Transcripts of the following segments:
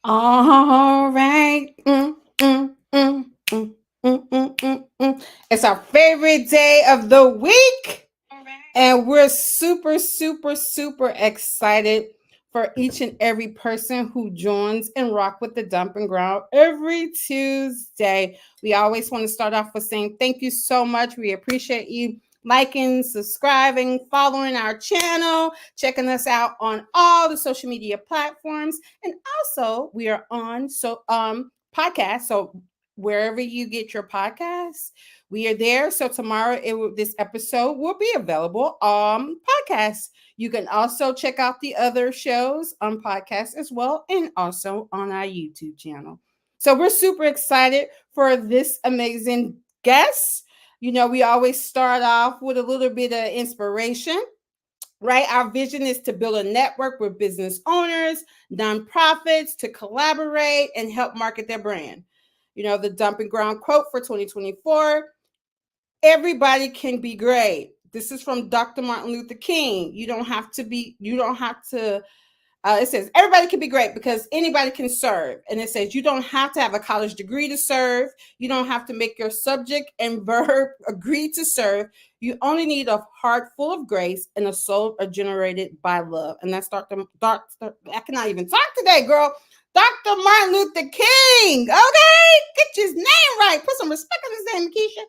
All right. It's our favorite day of the week. And we're super, super, super excited for each and every person who joins and rock with the dumping ground every Tuesday. We always want to start off with saying thank you so much. We appreciate you liking, subscribing, following our channel, checking us out on all the social media platforms. And also we are on podcast. So wherever you get your podcasts, we are there. So tomorrow, this episode will be available on podcast. You can also check out the other shows on podcast as well, and also on our YouTube channel. So we're super excited for this amazing guest. You know, we always start off with a little bit of inspiration, right? Our vision is to build a network with business owners, nonprofits to collaborate and help market their brand. You know, the dumping ground quote for 2024: everybody can be great. This is from Dr. Martin Luther King. You don't have to, it says everybody can be great because anybody can serve. And it says you don't have to have a college degree to serve. You don't have to make your subject and verb agree to serve. You only need a heart full of grace and a soul generated by love. And that's Dr. I cannot even talk today, girl. Dr. Martin Luther King. Okay, get his name right. Put some respect on his name, Keisha.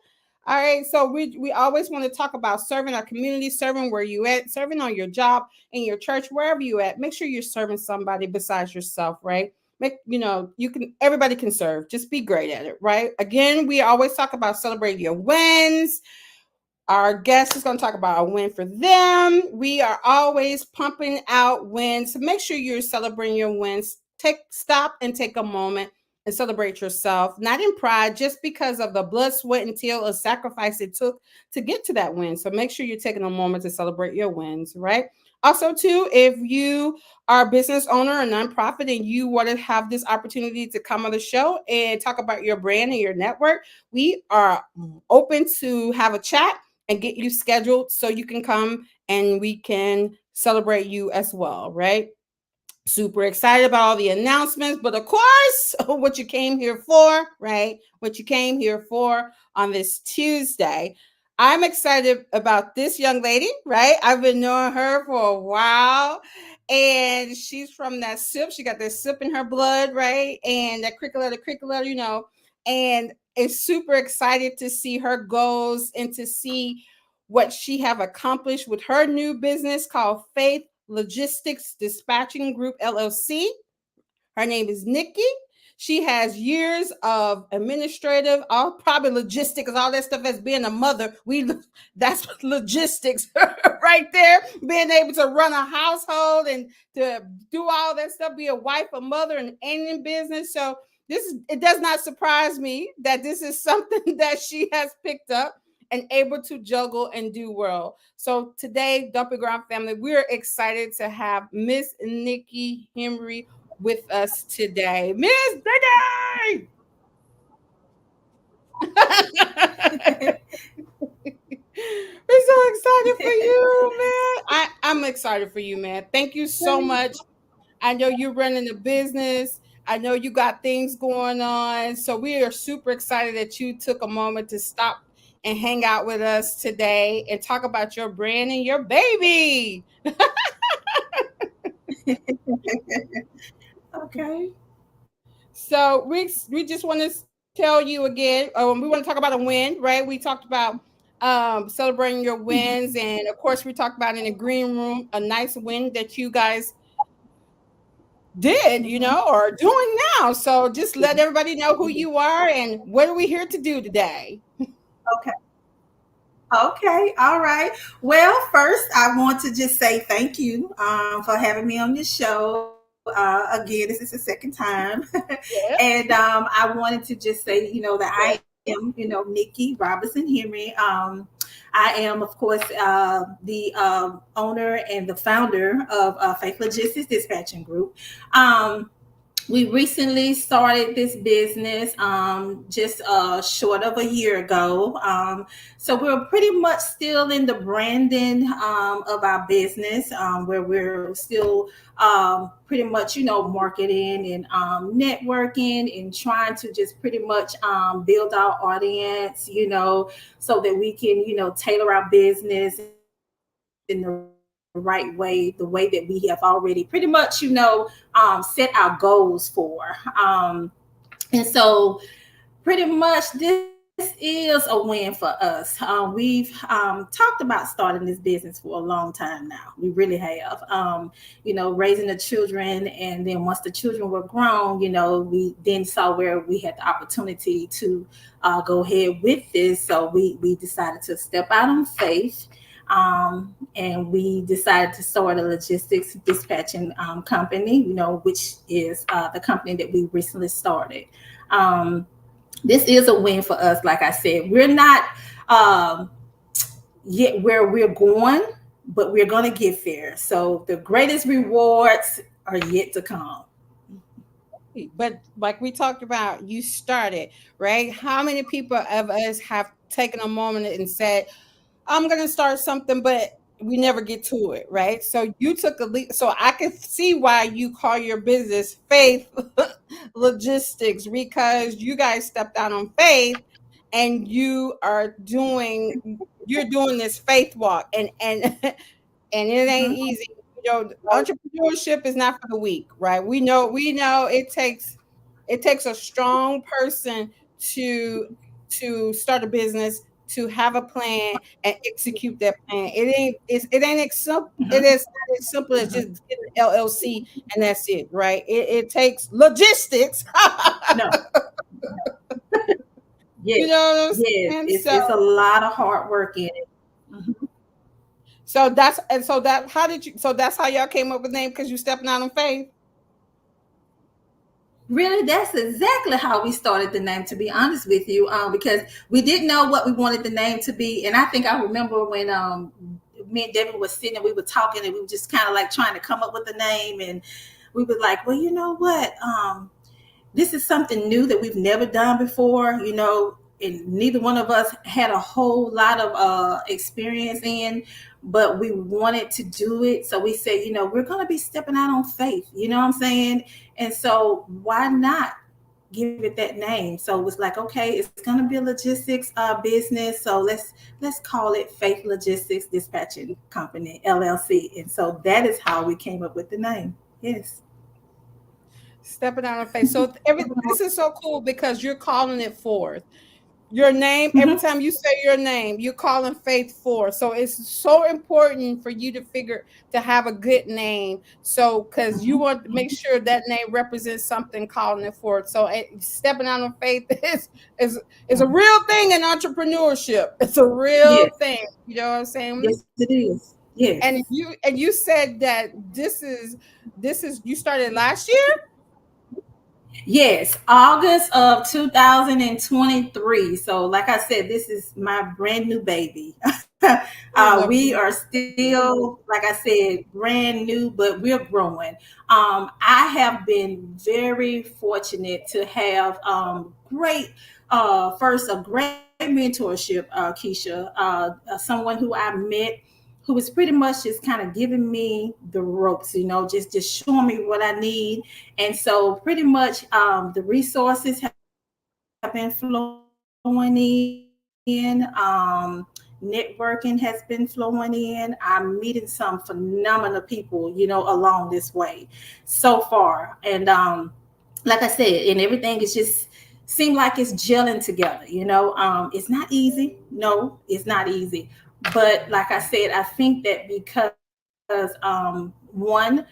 All right, so we always want to talk about serving our community, serving where you at, serving on your job, in your church, wherever you at. Make sure you're serving somebody besides yourself, right? Everybody can serve. Just be great at it, right? Again, we always talk about celebrating your wins. Our guest is going to talk about a win for them. We are always pumping out wins. So make sure you're celebrating your wins. Stop and take a moment and celebrate yourself, not in pride, just because of the blood, sweat, and tear of sacrifice it took to get to that win. So make sure you're taking a moment to celebrate your wins, right? Also, too, if you are a business owner, a nonprofit, and you want to have this opportunity to come on the show and talk about your brand and your network, we are open to have a chat and get you scheduled so you can come and we can celebrate you as well, right? Super excited about all the announcements, but of course, what you came here for, right? What you came here for on this Tuesday. I'm excited about this young lady, right? I've been knowing her for a while, and she's from that SIP. She got that SIP in her blood, right? And that cricket, you know, and is super excited to see her goals and to see what she have accomplished with her new business called Faith Logistics Dispatching Group LLC. Her name is Niki. She has years of administrative, probably logistics, all that stuff as being a mother. That's logistics right there. Being able to run a household and to do all that stuff, be a wife, a mother, and in business. So it does not surprise me that this is something that she has picked up and able to juggle and do well. So today, Dumping Ground family, we're excited to have Miss Niki Henry with us today. Miss Niki! We're so excited for you, man. I'm excited for you, man. Thank you so much. I know you're running a business. I know you got things going on. So we are super excited that you took a moment to stop and hang out with us today and talk about your brand and your baby. Okay. So we just want to tell you again, we want to talk about a win, right? We talked about celebrating your wins, and of course we talked about in the green room a nice win that you guys did, Mm-hmm. or doing now. So just let Yeah, everybody know who we did. you are and what are we here to do today. Okay. Okay, all right. Well, first, I want to just say thank you for having me on this show. Again, this is the second time. And Yes. I wanted to just say, that I am, Niki Robinson-Henry. I am, of course, the owner and the founder of Faith Logistics Dispatching Group. We recently started this business just short of a year ago. So we're pretty much still in the branding of our business, where we're still pretty much, marketing and networking and trying to just pretty much build our audience, so that we can, tailor our business in the right way, the way that we have already pretty much, set our goals for. And so pretty much this is a win for us. We've talked about starting this business for a long time now. We really have. Raising the children, and then once the children were grown, we then saw where we had the opportunity to go ahead with this. So we decided to step out on faith. And we decided to start a logistics dispatching company, which is the company that we recently started. Um, this is a win for us. Like I said, we're not um, yet where we're going, but we're going to get there. So the greatest rewards are yet to come. But like we talked about, you started, right? How many people of us have taken a moment and said, I'm gonna start something, but we never get to it, right? So you took a leap. So I can see why you call your business Faith Logistics, because you guys stepped out on faith and you're doing this faith walk, and and it ain't Mhm. easy. Entrepreneurship is not for the weak, right? We know it takes a strong person to start a business, to have a plan and execute that plan. It Mhm. is not as simple as just getting an LLC and that's it, right? It takes logistics. No, You yes, know what I'm yes. saying? It's a lot of hard work in it. Mhm. So that's how y'all came up with the name, because you stepping out on faith. Really, that's exactly how we started the name. To be honest with you, because we didn't know what we wanted the name to be, and I think I remember when me and Devin was sitting and we were talking, and we were just kind of like trying to come up with a name, and we were like, well, you know what? This is something new that we've never done before, and neither one of us had a whole lot of experience in, but we wanted to do it. So we said, we're going to be stepping out on faith, you know what I'm saying? And so why not give it that name? So it was like, okay, it's going to be a logistics business. So let's call it Faith Logistics Dispatching Company, LLC. And so that is how we came up with the name. Yes. Stepping out on faith. So this is so cool because you're calling it forth. Your name, every Hmm. time you say your name, you're calling faith forth. So it's so important for you to have a good name. So because you want to make sure that name represents something, calling it forth. So stepping out on faith is a real thing in entrepreneurship. It's a real Yes. thing. You know what I'm saying? Yes, it is. Yes. And you said that this is you started last year. Yes, August of 2023. So, like I said, this is my brand new baby. Is a We are still, like I said, brand new, but we're growing. I have been very fortunate to have first, a great mentorship, Keisha, someone who I met who was pretty much just kind of giving me the ropes, just showing me what I need. And so pretty much the resources have been flowing in, networking has been flowing in. I'm meeting some phenomenal people, along this way so far. And like I said, and everything is just seem like it's gelling together. It's not easy. No, it's not easy. But like I said, I think that because one,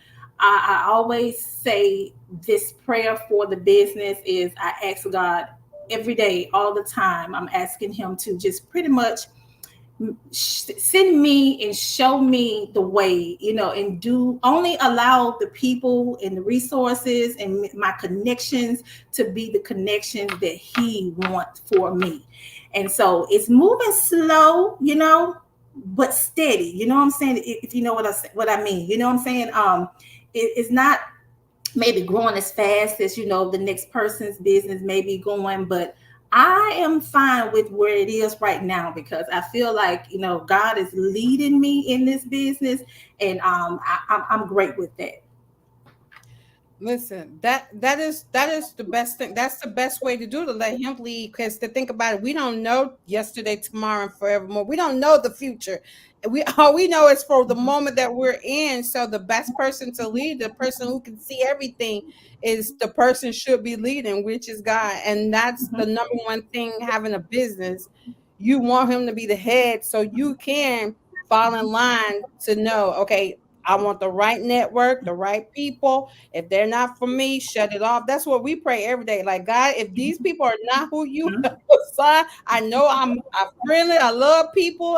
I always say this prayer for the business is I ask God every day, all the time. I'm asking Him to just pretty much send me and show me the way, and do only allow the people and the resources and my connections to be the connections that He wants for me. And so it's moving slow, but steady. You know what I'm saying? If you know what I mean, you know what I'm saying? It's not maybe growing as fast as the next person's business may be going, but I am fine with where it is right now because I feel like God is leading me in this business, and I'm great with that. Listen, that is the best thing. That's the best way to do, to let him lead. Because to think about it, we don't know yesterday, tomorrow, and forevermore. We don't know the future. We all we know is for the Mhm. moment that we're in. So the best person to lead, the person who can see everything, is the person should be leading, which is God. And that's the Mhm. number one thing. Having a business, you want him to be the head, so you can fall in line to know. Okay, I want the right network, the right people. If they're not for me, shut it off. That's what we pray every day. Like, God, if these people are not who you have assigned, I know I'm friendly, I love people,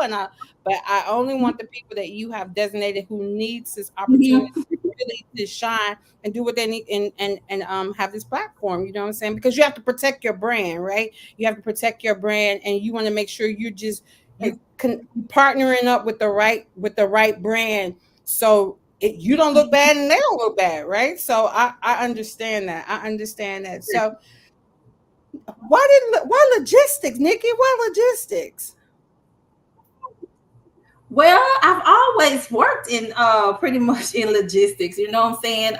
but I only want the people that you have designated who needs this opportunity Mhm. really to shine and do what they need, and have this platform. You know what I'm saying? Because you have to protect your brand, right? You have to protect your brand, and you want to make sure you can partnering up with the right brand, so you don't look bad and they don't look bad, right? So I understand that. I understand that. So why logistics, Nikki? Why logistics? Well, I've always worked in pretty much in logistics. You know what I'm saying?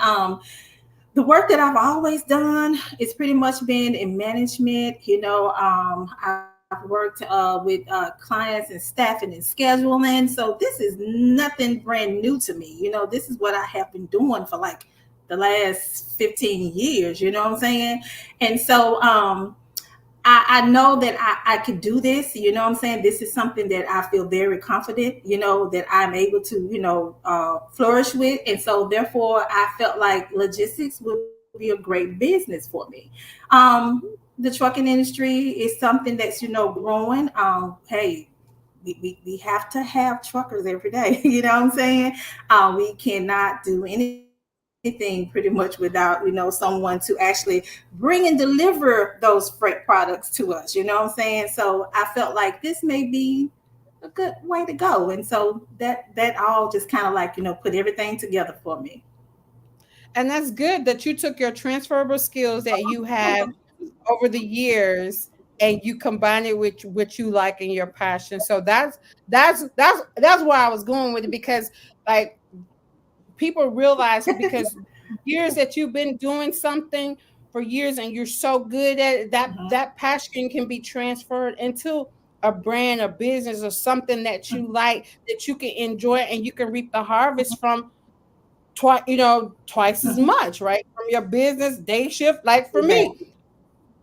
The work that I've always done is pretty much been in management. I've worked with clients and staffing and scheduling. So this is nothing brand new to me. This is what I have been doing for like the last 15 years. You know what I'm saying? And so I know that I could do this. You know what I'm saying? This is something that I feel very confident, that I'm able to, flourish with. And so therefore I felt like logistics would be a great business for me. The trucking industry is something that's, growing. Hey, we have to have truckers every day. You know what I'm saying? We cannot do anything pretty much without, someone to actually bring and deliver those freight products to us. You know what I'm saying? So I felt like this may be a good way to go. And so that all just kind of like, put everything together for me. And that's good that you took your transferable skills that you have over the years, and you combine it with what you like and your passion. So that's where I was going with it, because like people realize, because years that you've been doing something for years and you're so good at it, Mhm. that passion can be transferred into a brand, a business, or something that you like, that you can enjoy, and you can reap the harvest from twice as Mhm. much, right? From your business day shift. Like for me,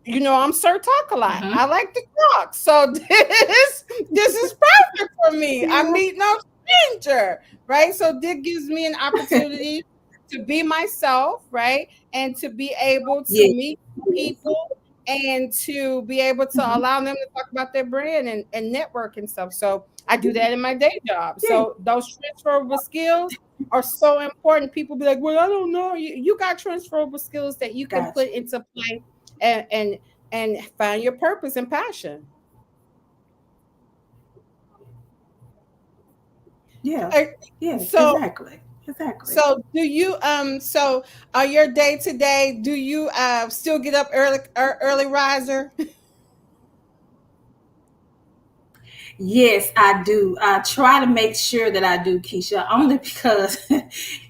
Exactly. I'm Sir Talk a lot. Mhm. I like to talk. So this is perfect for me. I Yeah. meet no stranger, right? So this gives me an opportunity to be myself, right? And to be able to Yeah. meet people, and to be able to Mhm. allow them to talk about their brand, and network and stuff. So I do that in my day job. Yeah. So those transferable skills are so important. People be like, well, I don't know. You got transferable skills that you can Gotcha. put into play, and find your purpose and passion. Yeah. Uh, Yeah. So Exactly. Exactly. so are your day to day, do you still get up early, early riser? Yes, I do. I try to make sure that I do, Keisha, only because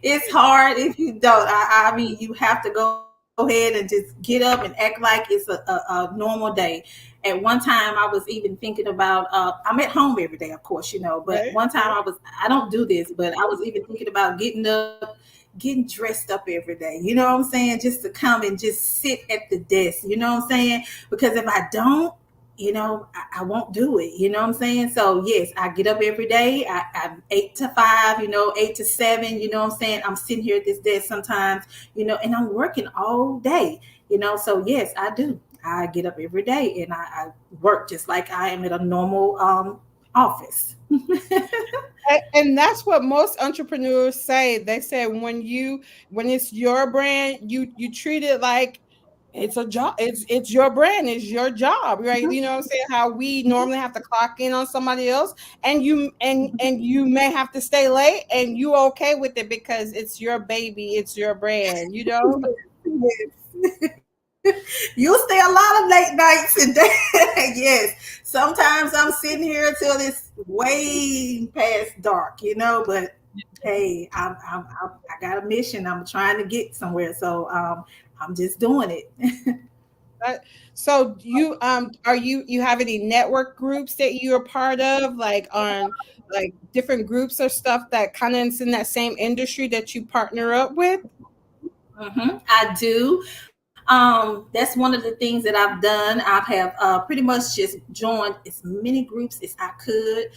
it's hard if you don't. I mean, you have to go ahead and just get up and act like it's a normal day. At one time, I was even thinking about, I'm at home every day, of course, but Right, one time right. I don't do this, but I was even thinking about getting up, getting dressed up every day. You know what I'm saying? Just to come and just sit at the desk. You know what I'm saying? Because if I don't, I won't do it. You know what I'm saying? So yes, I get up every day. I'm 8 to 5, 8 to 7. You know what I'm saying? I'm sitting here at this desk sometimes, and I'm working all day. So yes, I do. I get up every day and I work just like I am at a normal office. And that's what most entrepreneurs say. They say when it's your brand, you treat it like it's a job. It's your brand, it's your job, right? You know what I'm saying? How we normally have to clock in on somebody else, and you may have to stay late, and you okay with it because it's your baby, it's your brand, you know? You'll stay a lot of late nights and days. Yes. Sometimes I'm sitting here till it's way past dark, but hey, I got a mission. I'm trying to get somewhere. So I'm just doing it. But so you have any network groups that you're part of, like on like different groups or stuff that kind of is in that same industry that you partner up with? I do. That's one of the things that I've done. I have pretty much just joined as many groups as I could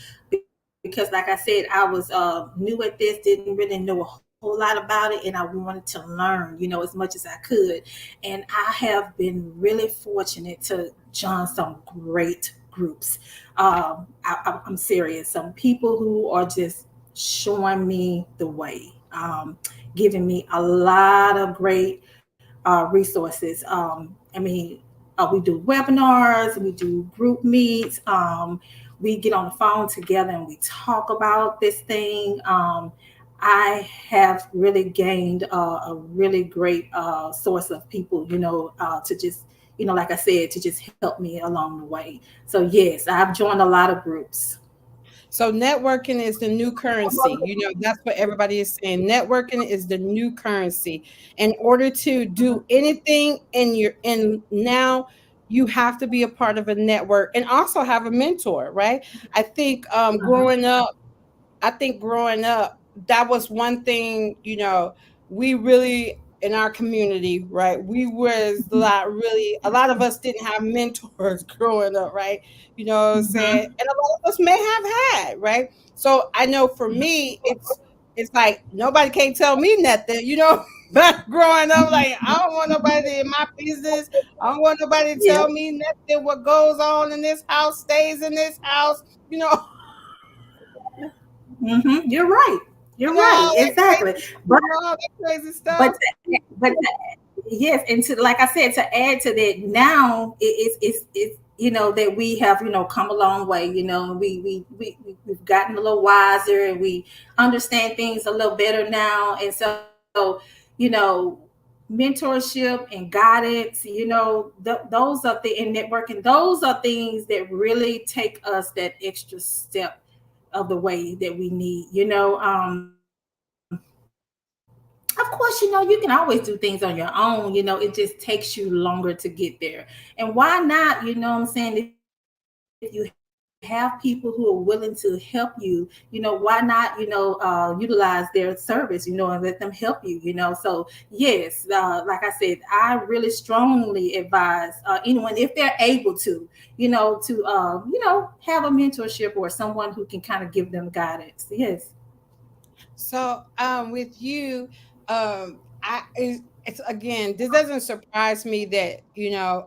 because, like I said, I was new at this, didn't really know a whole lot about it, and I wanted to learn, as much as I could. And I have been really fortunate to join some great groups. I'm serious. Some people who are just showing me the way, giving me a lot of great resources. We do webinars, we do group meets, we get on the phone together and we talk about this thing. I have really gained a really great source of people, to just, like I said, to just help me along the way. So, yes, I've joined a lot of groups. So networking is the new currency. You know, that's what everybody is saying. Networking is the new currency. In order to do anything in now, you have to be a part of a network and also have a mentor, right? I think growing up, that was one thing, we really in our community, right? We was a lot of us didn't have mentors growing up, right? You know what I'm saying? Mhm. And a lot of us may have had, right? So I know for me, it's like nobody can tell me nothing, But growing up, like I don't want nobody in my business. I don't want nobody to Yeah. tell me nothing. What goes on in this house stays in this house, you know. You're right. You're right. All that Exactly. crazy, But all that crazy but stuff. yes, and to, like I said, to add to that, now it's that we have come a long way. And we've gotten a little wiser and we understand things a little better now. And so mentorship and guidance, those are the in networking. Those are things that really take us that extra step of the way that we need. Of course, you can always do things on your own. It just takes you longer to get there. And why not? What I'm saying, if you have people who are willing to help you, why not, utilize their service, and let them help you. So yes, like I said, I really strongly advise anyone if they're able to have a mentorship or someone who can kind of give them guidance. Yes. So, with you, it's again, this doesn't surprise me that,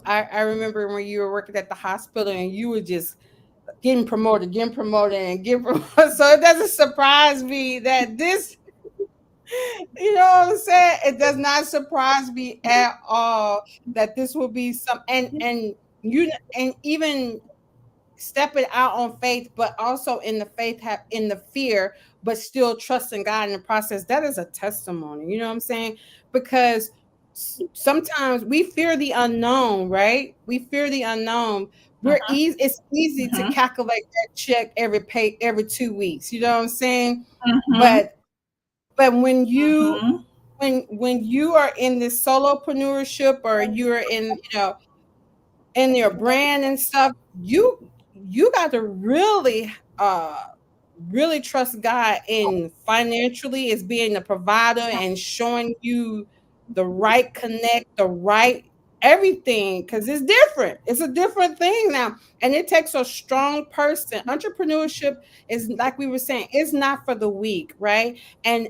I remember when you were working at the hospital and you were just getting promoted, and getting promoted. So it doesn't surprise me that this, you know what I'm saying? It does not surprise me at all that this will be and even stepping out on faith, but also in the faith, have in the fear, but still trusting God in the process. That is a testimony. You know what I'm saying? Because sometimes we fear the unknown, right? We fear the unknown. It's easy to Mm-hmm. calculate that check every 2 weeks. You know what I'm saying? Mm-hmm. But when you Mm-hmm. when you are in this solopreneurship, or you're in your brand and stuff, you got to really trust God in financially as being the provider and showing you the right connect, the right. everything, because it's different. It's a different thing now. And it takes a strong person. Entrepreneurship is, like we were saying, it's not for the weak, right? And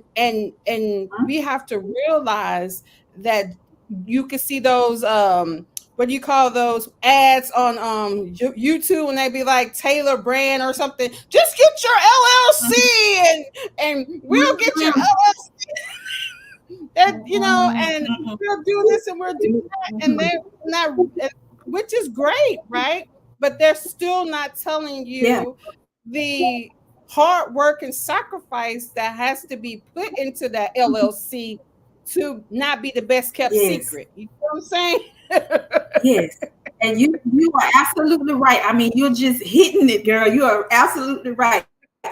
we have to realize that you can see those what do you call those ads on YouTube, and they be like Taylor brand or something. Just get your LLC and we'll get your that, and we'll do this and we'll do that, and they're not, which is great, right? But they're still not telling Yeah. you the hard work and sacrifice that has to be put into that LLC to not be the best kept Yes. secret. You know what I'm saying? Yes. And you are absolutely right. I mean, you're just hitting it, girl. You are absolutely right.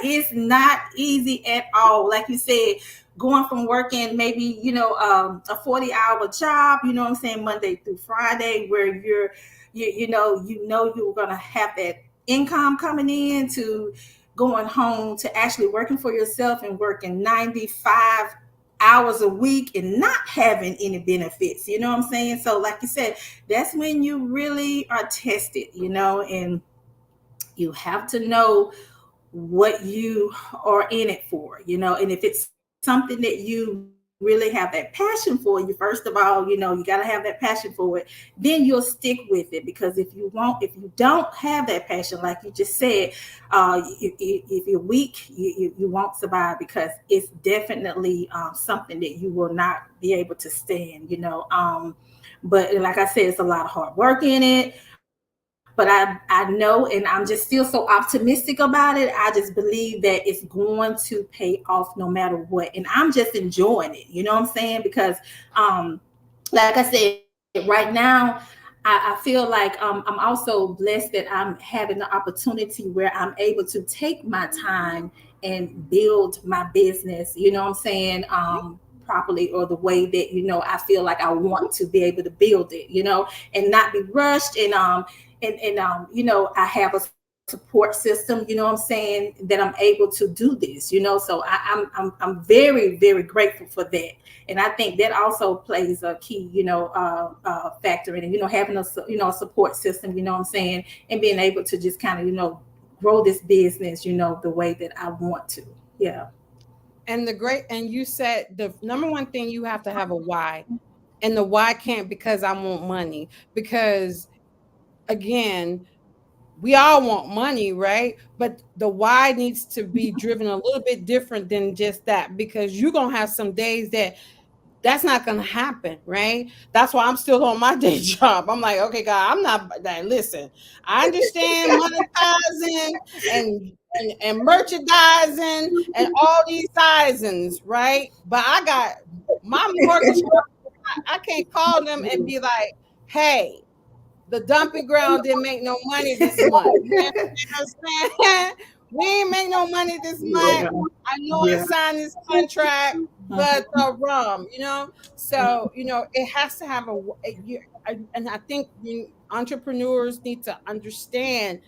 It's not easy at all. Like you said, going from working maybe, a 40-hour job, you know what I'm saying, Monday through Friday, where you're gonna have that income coming in, to going home to actually working for yourself and working 95 hours a week and not having any benefits. You know what I'm saying? So, like you said, that's when you really are tested, and you have to know what you are in it for, and if it's something that you really have that passion for, you first of all, you got to have that passion for it, then you'll stick with it. Because if you don't have that passion, like you just said, if you're weak, you won't survive, because it's definitely something that you will not be able to stand, but like I said, it's a lot of hard work in it. But I know, and I'm just still so optimistic about it. I just believe that it's going to pay off no matter what. And I'm just enjoying it. You know what I'm saying? Because, like I said, right now, I feel like I'm also blessed that I'm having the opportunity where I'm able to take my time and build my business, you know what I'm saying, properly, or the way that, I feel like I want to be able to build it, and not be rushed. And I have a support system, you know what I'm saying, that I'm able to do this, so I'm very, very grateful for that. And I think that also plays a key, factor in it, having a support system, you know what I'm saying, and being able to just kind of, grow this business, the way that I want to. Yeah. And you said the number one thing, you have to have a why. And the why can't because I want money. Because again, we all want money, right? But the why needs to be driven a little bit different than just that, because you're gonna have some days that that's not gonna happen, right? That's why I'm still on my day job. I'm like, okay, God, I'm not that. Listen, I understand monetizing and merchandising and all these sizings, right? But I got my mortgage. I can't call them and be like, hey, the dumping ground didn't make no money this month. You understand? We ain't make no money this month. Yeah. I know I Yeah. signed this contract, but Mhm. So it has to have and I think entrepreneurs need to understand,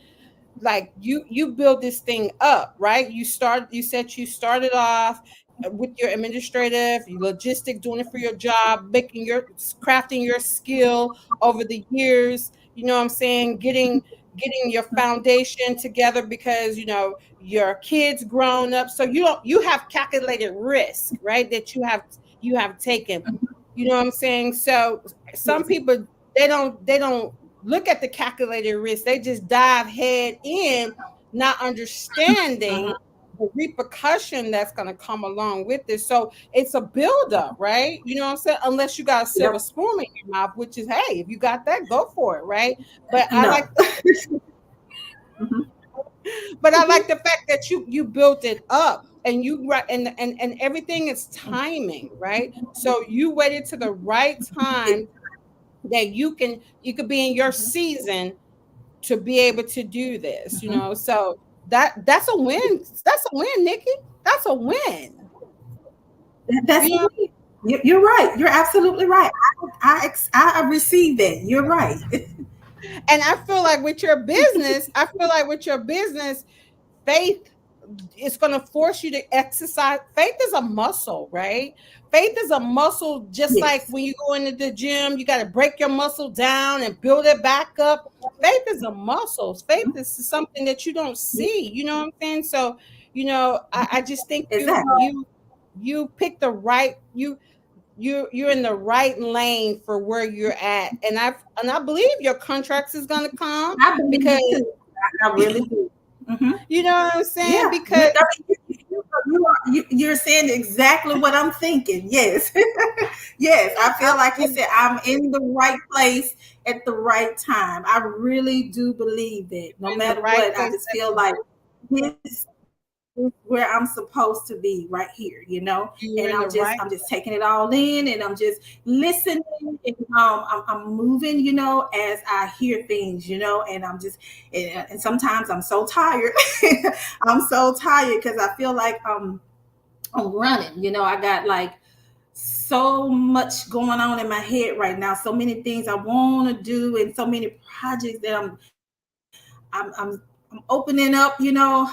like you build this thing up, right? You said you started off with your administrative, your logistic, doing it for your job, making your crafting your skill over the years, you know what I'm saying, getting your foundation together, because your kids grown up, so you have calculated risk, right, that you have taken, you know what I'm saying. So some Yes. people, they don't look at the calculated risk. They just dive head in, not understanding Mhm. the repercussion that's going to come along with this. So it's a buildup, right? You know what I'm saying? Unless you got a silver Yep. spoon in your mouth, which is, hey, if you got that, go for it, right? But I like No. Mhm. the fact that you built it up, and you right, and everything is timing, right? So you waited to the right time that you could be in your season to be able to do this, Mhm. so that's a win. That's a win, Nikki. That's a win. That's You know, it. You're right. You're absolutely right. I received that. You're right. and I feel like with your business, faith it's going to force you to exercise. Faith is a muscle, right? Faith is a muscle, just like Yes. when you go into the gym, you got to break your muscle down and build it back up. Faith is a muscle. Faith is something that you don't see. You know what I'm saying? So, I just think you Exactly. you you pick the right you're in the right lane for where you're at, and I believe your contracts is going to come I believe because it too. I really do. Hmm. you know what I'm saying, Yeah, because you're saying exactly what I'm thinking. Yes, yes. I feel like you I'm said I'm in the right place at the right time. I really do believe that. No in the matter right what, I place just at feel the like this is where I'm supposed to be right here, you know. you're And in the right I'm just taking it all in, and I'm just listening, and I'm moving, you know, as I hear things, you know. And I'm just, and sometimes I'm so tired. I'm so tired because I feel like I'm running, you know. I got like so much going on in my head right now, so many things I want to do, and so many projects that I'm opening up, you know.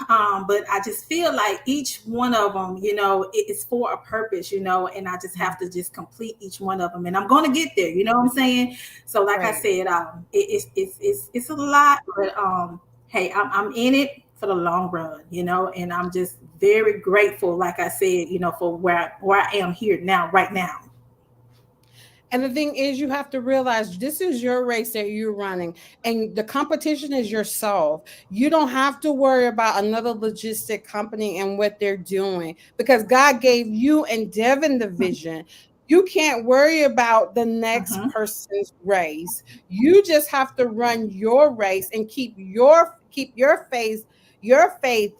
But I just feel like each one of them, you know, it is for a purpose, you know, and I just have to just complete each one of them, and I'm going to get there. You know what I'm saying? So, like I right. said, it's a lot, but hey, I'm in it for the long run, you know, and I'm just very grateful, like I said, you know, for where I am here now, right now. And the thing is, you have to realize this is your race that you're running, and the competition is yourself. You don't have to worry about another logistic company and what they're doing because God gave you and Devin the vision. You can't worry about the next Hmm. person's race. You just have to run your race and keep your faith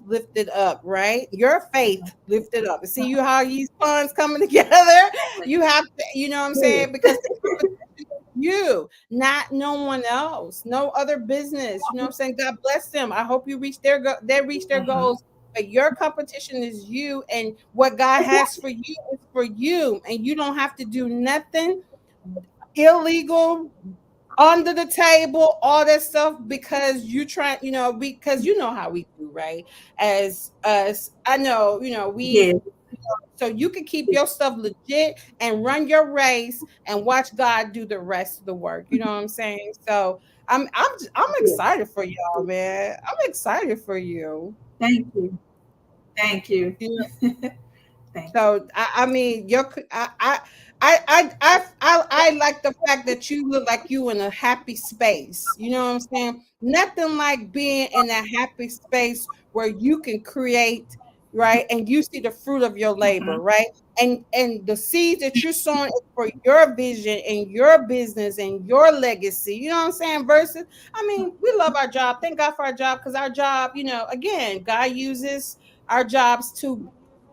lifted up, right? Your faith lifted up. See you how these puns coming together. You have to, you know what I'm Yeah. saying? Because the competition is you, not no one else, no other business. You know what I'm saying? God bless them. I hope you reach they reach their Hmm. goals. But your competition is you, and what God has for you is for you, and you don't have to do nothing illegal under the table, all that stuff because you try, because you know how we do, right? As us, I know, Yeah. so you can keep your stuff legit and run your race and watch God do the rest of the work. You know what I'm saying? So I'm Yeah. excited for y'all, man. I'm excited for you. Thank you. Thank you. Thank you. So I mean, I like the fact that you look like you in a happy space. You know what I'm saying? Nothing like being in a happy space where you can create, right, and you see the fruit of your labor, Hmm. right, and the seeds that you're sowing is for your vision and your business and your legacy. You know what I'm saying? Versus, I mean, we love our job. Thank God for our job because our job, again, God uses our jobs to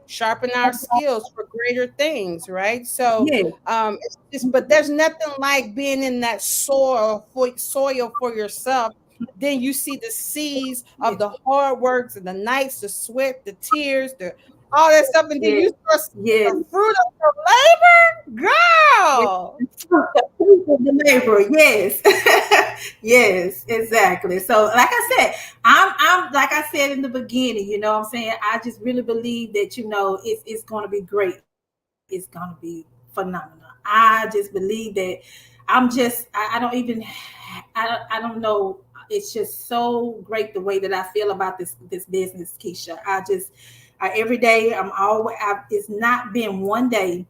sharpen our skills for greater things, right? So Yeah. it's just, but there's nothing like being in that soil for yourself. Then you see the seeds Yeah. of the hard works and the nights, the sweat, the tears, the all that stuff, and then Yeah. you start seeing Yeah. the fruit of your labor, Yeah. girl. The neighbor, yes. Yes, exactly. So like I said, I'm like I said in the beginning, you know what I'm saying? I just really believe that, you know, it's gonna be great. It's gonna be phenomenal. I just believe that I don't even I don't know. It's just so great the way that I feel about this business, Keisha. Every day it's not been one day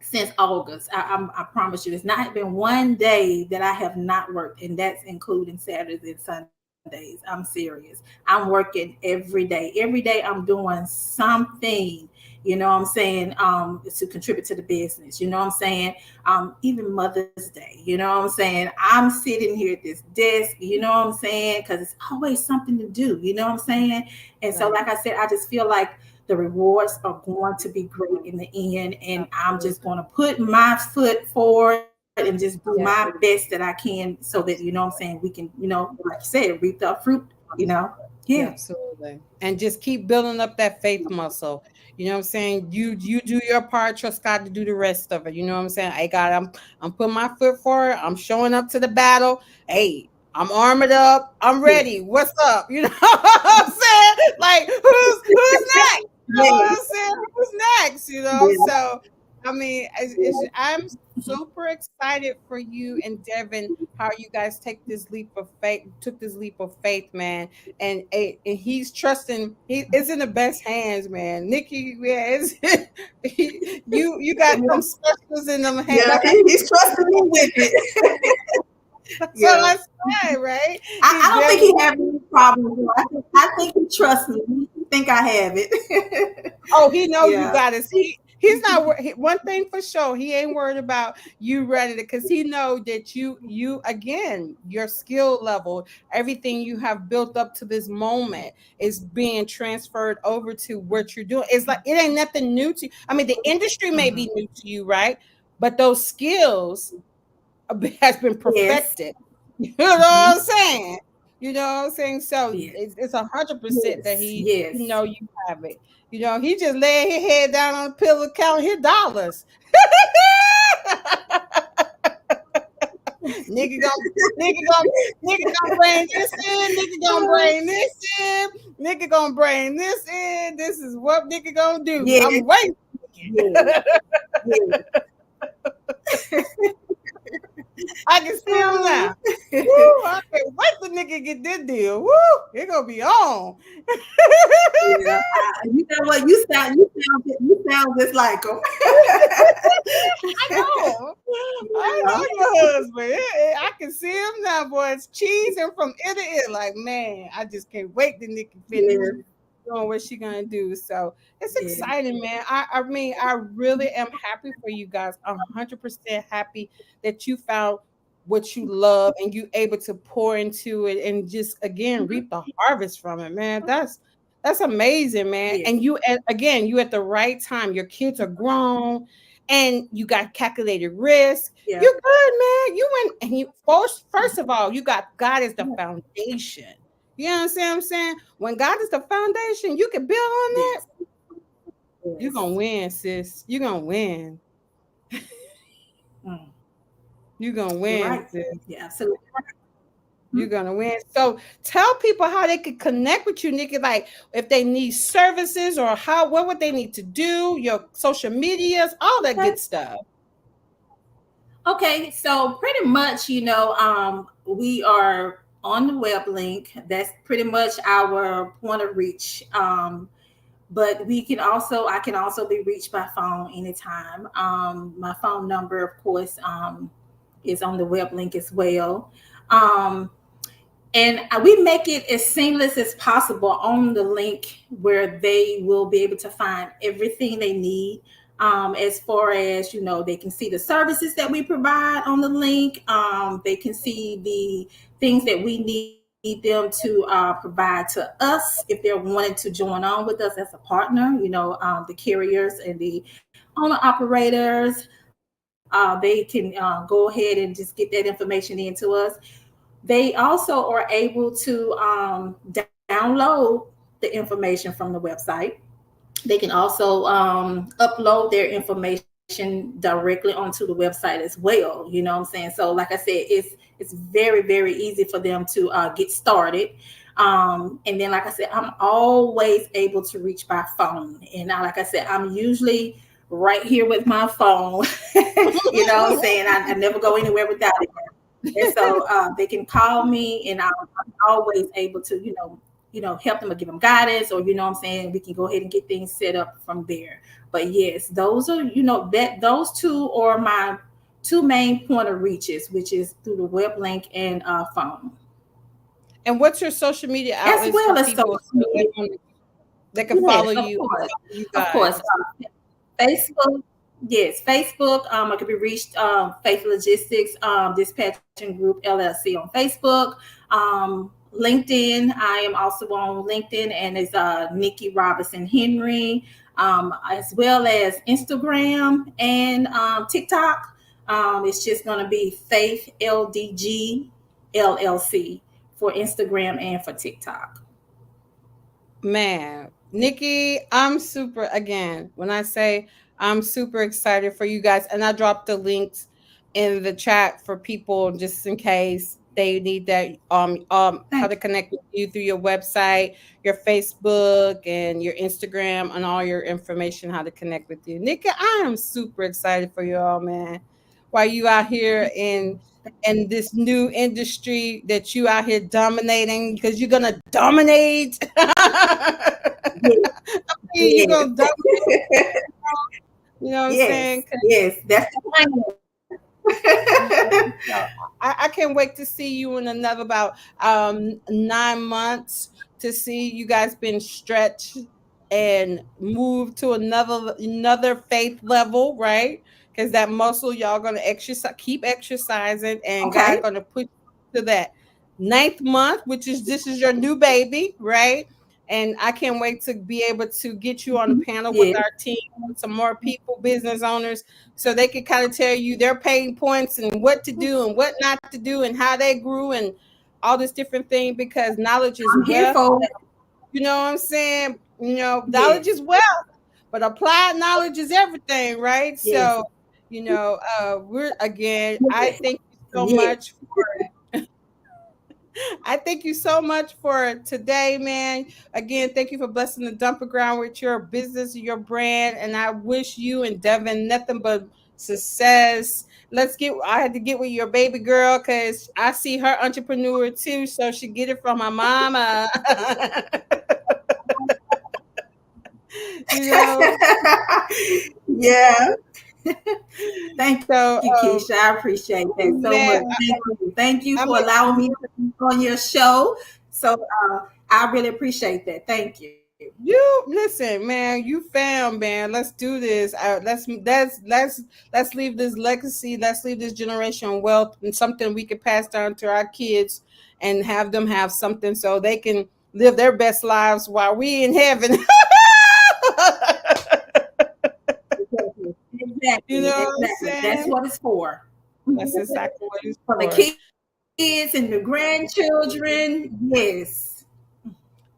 since August. I promise you, it's not been one day that I have not worked, and that's including Saturdays and Sundays. I'm serious. I'm working every day. Every day I'm doing something. You know what I'm saying? To contribute to the business. You know what I'm saying? Even Mother's Day. You know what I'm saying? I'm sitting here at this desk. You know what I'm saying? Because it's always something to do. You know what I'm saying? And so, like Right. I said, I just feel like the rewards are going to be great in the end, and I'm just Absolutely. going to put my foot forward and just do my Yeah. best that I can so that, you know what I'm saying, we can, you know, like you said, reap the fruit, you know. Yeah. Yeah, absolutely. And just keep building up that faith muscle. You know what I'm saying? You do your part, trust God to do the rest of it. You know what I'm saying? Hey God, I'm putting my foot forward. I'm showing up to the battle. Hey, I'm armored up. I'm Yes. ready. What's up? You know what I'm saying? Like who's next? You know what Yeah, I'm saying? Who's next? You know, yeah, so I mean, I'm super excited for you and Devin. How you guys take this leap of faith, took this leap of faith, man, and he's trusting. He is in the best hands, man. Nikki, yeah, you got some specials in them hands. yeah. He's trusting me with it. So Yeah. I say, right? I He's don't think very he have any problems. I think he trusts me. He think I have it. Oh, he know you Yeah. got it. He's not one thing for sure. He ain't worried about you running it because he know that you again your skill level, everything you have built up to this moment is being transferred over to what you're doing. It's like it ain't nothing new to you. I mean, the industry may Mhm. be new to you, right? But those skills has been Yes. perfected. You know Mhm. what I'm saying? You know what I'm saying? So Yes. it's 100% that Yes. Yes. he know you have it. You know, he just laying his head down on the pillow counting his dollars. nigga gonna nigga gonna bring this in, nigga gonna bring this in, nigga gonna bring this in. This is what nigga gonna do. Yes. I'm waiting. Yes. Yes. I can see him now. Woo! I can't wait the nigga get this deal. Woo! It gonna be on. Yeah. You know what? You sound just like him. I know. I Yeah. know your husband. I can see him now, boy. It's cheesing from ear to ear. Like, man, I just can't wait till Nikki finish Yes. doing what she gonna do. So it's Yes. exciting, man. I mean, I really am happy for you guys. 100% happy that you found what you love and you able to pour into it and just again reap the harvest from it, man. That's amazing, man. Yes. And again, you at the right time. Your kids are grown and you got calculated risk. Yeah. You're good, man. You went and you first of all, you got God as the foundation. You understand what I'm saying? When God is the foundation, you can build on that. Yes. You're gonna Yes. win, sis. You're gonna win. Mm. You're gonna You're win, right. sis. Yeah. Absolutely. You're gonna win. So tell people how they could connect with you, Nikki. Like if they need services or what would they need to do, your social medias, all that Okay. good stuff. Okay, so pretty much, we are on the web link. That's pretty much our point of reach. But I can also be reached by phone anytime. My phone number, of course, is on the web link as well. Um, and we make it as seamless as possible on the link where they will be able to find everything they need. As far as they can see the services that we provide on the link. They can see the things that we need them to provide to us if they're wanting to join on with us as a partner. The carriers and the owner operators. They can go ahead and just get that information into us. They also are able to download the information from the website. They can also upload their information directly onto the website as well. You know what I'm saying? So, like I said, it's very very easy for them to get started. And then, like I said, I'm always able to reach by phone. And like I said, I'm usually right here with my phone. You know what I'm saying? I never go anywhere without it. And so they can call me, and I'm always able to, help them or give them guidance, or what I'm saying, we can go ahead and get things set up from there. But yes, those are, those two are my two main point of reaches, which is through the web link and phone, And what's your social media as outlets for well as social people so media. they can Yes, follow of you and course, follow you of course. guys? Facebook. Yes, Facebook. I could be reached Faith Logistics Dispatching Group LLC on Facebook. LinkedIn. I am also on LinkedIn, and it's Niki Robinson-Henry, as well as Instagram and TikTok. It's just going to be Faith LDG LLC for Instagram and for TikTok. Man, Nikki, I'm super again. When I say I'm super excited for you guys, and I dropped the links in the chat for people just in case. they need that how to Thank connect with you through your website, your Facebook, and your Instagram, and all your information how to connect with you. Nikki, I am super excited for you all, man. While you out here in this new industry that you out here dominating, because you're gonna dominate. you. You're Yes, gonna dominate. You know what I'm saying? yes, yes. That's the Yeah, plan. so I can't wait to see you in another about 9 months to see you guys been stretched and moved to another faith level, right? Because that muscle y'all gonna exercise, keep exercising, and God Okay. gonna put you to that ninth month, which is this is your new baby, right? And I can't wait to be able to get you on the panel with Yes. our team, with some more people, business owners, so they can kind of tell you their pain points and what to do and what not to do and how they grew and all this different thing, because knowledge is I'm here wealth. for it. You know what I'm saying? Knowledge Yes. is wealth, but applied knowledge is everything, right? Yes. So, we're again, I Yes. thank you so Yes. much. I thank you so much for today, man. Again, thank you for blessing the Dumper Ground with your business, your brand, and I wish you and Devin nothing but success. I had to get with your baby girl because I see her entrepreneur too, so she get it from my mama. you know, Yeah. Thank so you, Keisha. I appreciate that so man, much. Thank you. Thank you I'm for allowing me to be on your show. So I really appreciate that. Thank you. You listen, man. You found, man. Let's do this. Let's leave this legacy. Let's leave this generation wealth and something we can pass down to our kids and have them have something so they can live their best lives while we in heaven. Exactly. You know Exactly. what I'm Exactly. That's saying? what it's for. That's exactly what it's For the for. kids and the grandchildren. Yes.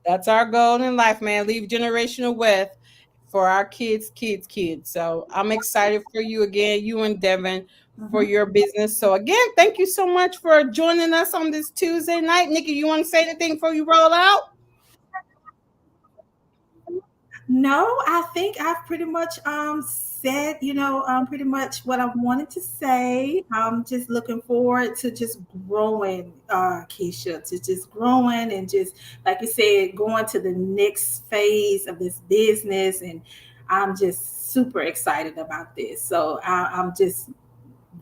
That's our goal in life, man. Leave generational wealth for our kids. So I'm excited for you again, you and Devin, for Mhm. your business. So again, thank you so much for joining us on this Tuesday night. Nikki, you want to say anything before you roll out? No, I think I've pretty much said, pretty much what I wanted to say. I'm just looking forward to just growing, Keisha, to just growing and just like you said, going to the next phase of this business. And I'm just super excited about this. So I'm just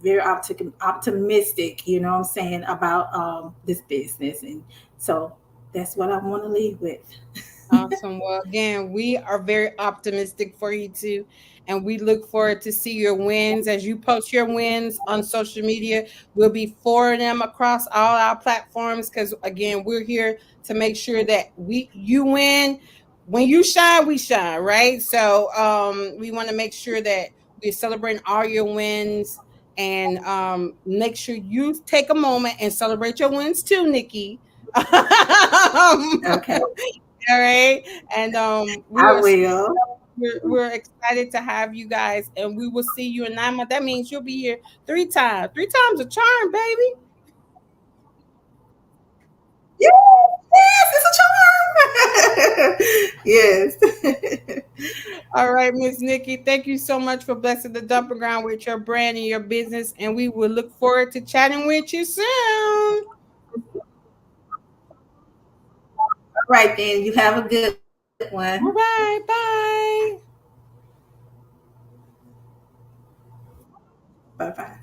very optimistic, you know what I'm saying, about this business. And so that's what I want to leave with. Awesome. Well, again, we are very optimistic for you too. And we look forward to see your wins as you post your wins on social media. We'll be forwarding them across all our platforms because again, we're here to make sure that you win. When you shine, we shine, right? So we want to make sure that we're celebrating all your wins and make sure you take a moment and celebrate your wins too, Nikki. Okay, All right. And I will. we're excited to have you guys, and we will see you in 9 months. That means you'll be here 3 times. 3 times a charm, baby. Yes, yes, it's a charm. Yes. All right, Miss Nikki. Thank you so much for blessing the dumping ground with your brand and your business. And we will look forward to chatting with you soon. All right, then. You have a good one. All right, bye. Bye bye.